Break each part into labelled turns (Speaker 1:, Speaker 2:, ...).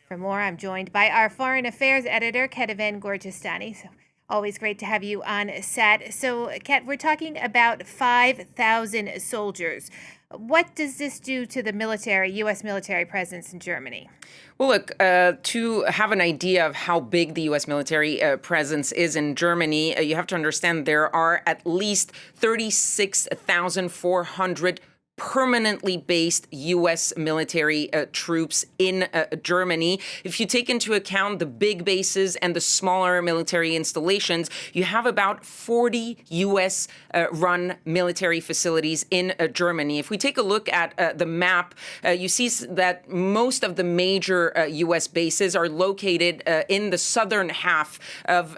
Speaker 1: For more, I'm joined by our foreign affairs editor, Kethevane Gorjestani. So always great to have you on set. So, Ket, we're talking about 5,000 soldiers. What does this do to the U.S. military presence in Germany?
Speaker 2: Well, look, to have an idea of how big the U.S. military presence is in Germany, you have to understand there are at least 36,400 permanently based U.S. military troops in Germany. If you take into account the big bases and the smaller military installations, you have about 40 U.S. Run military facilities in Germany. If we take a look at the map, you see that most of the major U.S. bases are located in the southern half of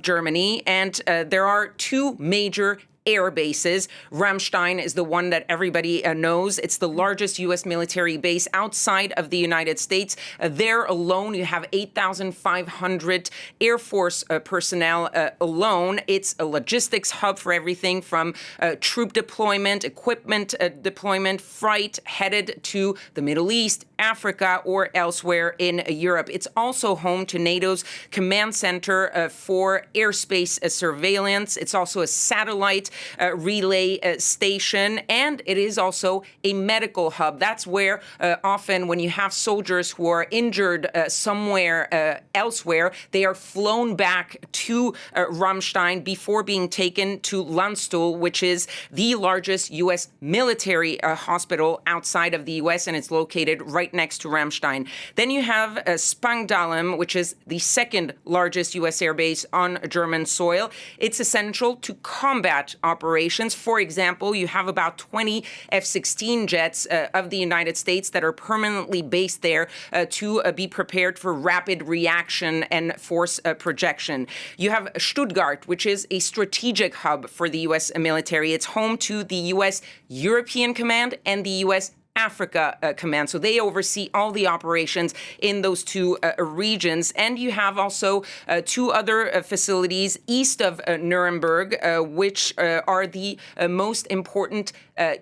Speaker 2: Germany, and there are two major air bases. Ramstein is the one that everybody knows. It's the largest U.S. military base outside of the United States. There alone, you have 8,500 Air Force personnel alone. It's a logistics hub for everything from troop deployment, equipment deployment, freight headed to the Middle East, Africa, or elsewhere in Europe. It's also home to NATO's command center for airspace surveillance. It's also a satellite relay station, and it is also a medical hub. That's where often when you have soldiers who are injured somewhere elsewhere, they are flown back to Ramstein before being taken to Landstuhl, which is the largest U.S. military hospital outside of the U.S., and it's located right next to Ramstein. Then you have Spangdahlem, which is the second largest U.S. air base on German soil. It's essential to combat operations. For example, you have about 20 F-16 jets of the United States that are permanently based there to be prepared for rapid reaction and force projection. You have Stuttgart, which is a strategic hub for the U.S. military. It's home to the U.S. European Command and the U.S. Africa Command. So they oversee all the operations in those two regions. And you have also two other facilities east of Nuremberg, which are the most important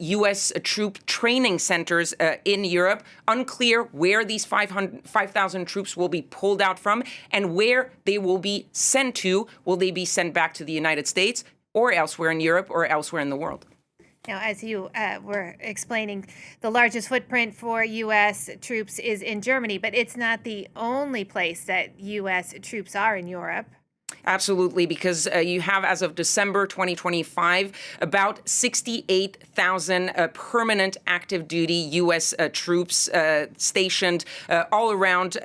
Speaker 2: U.S. troop training centers in Europe. Unclear where these 5,000 troops will be pulled out from and where they will be sent to. Will they be sent back to the United States or elsewhere in Europe or elsewhere in the world?
Speaker 1: Now, as you were explaining, the largest footprint for U.S. troops is in Germany, but it's not the only place that U.S. troops are in Europe.
Speaker 2: Absolutely, because you have, as of December 2025, about 68,000 permanent active duty U.S. troops stationed all around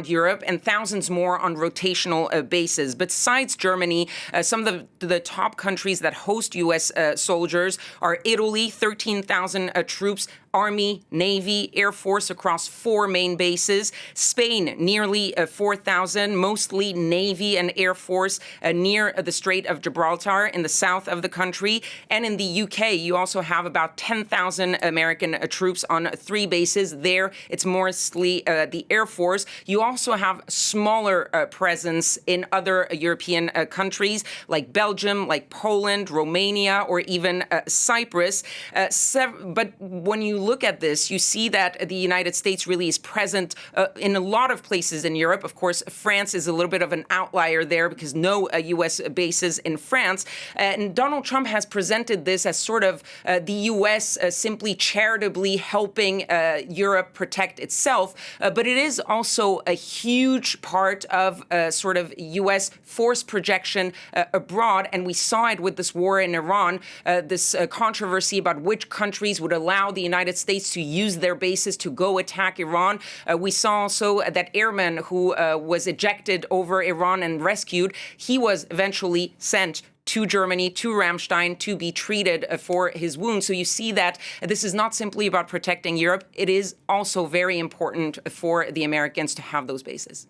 Speaker 2: Europe, and thousands more on rotational bases. Besides Germany, some of the top countries that host U.S. Soldiers are Italy, 13,000 troops. Army, Navy, Air Force across four main bases. Spain, nearly 4,000, mostly Navy and Air Force near the Strait of Gibraltar in the south of the country. And in the UK, you also have about 10,000 American troops on three bases. There, it's mostly the Air Force. You also have smaller presence in other European countries like Belgium, like Poland, Romania, or even Cyprus. But when you look at this, you see that the United States really is present in a lot of places in Europe. Of course, France is a little bit of an outlier there because no U.S. bases in France. And Donald Trump has presented this as sort of the U.S. Simply charitably helping Europe protect itself. But it is also a huge part of sort of U.S. force projection abroad. And we saw it with this war in Iran, this controversy about which countries would allow the United States to use their bases to go attack Iran. We saw also that airman who was ejected over Iran and rescued, he was eventually sent to Germany, to Ramstein, to be treated for his wounds. So you see that this is not simply about protecting Europe. It is also very important for the Americans to have those bases.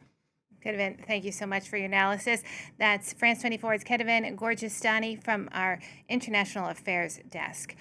Speaker 1: Kethevane, thank you so much for your analysis. That's France 24's Kethevane Gorjestani from our International Affairs Desk.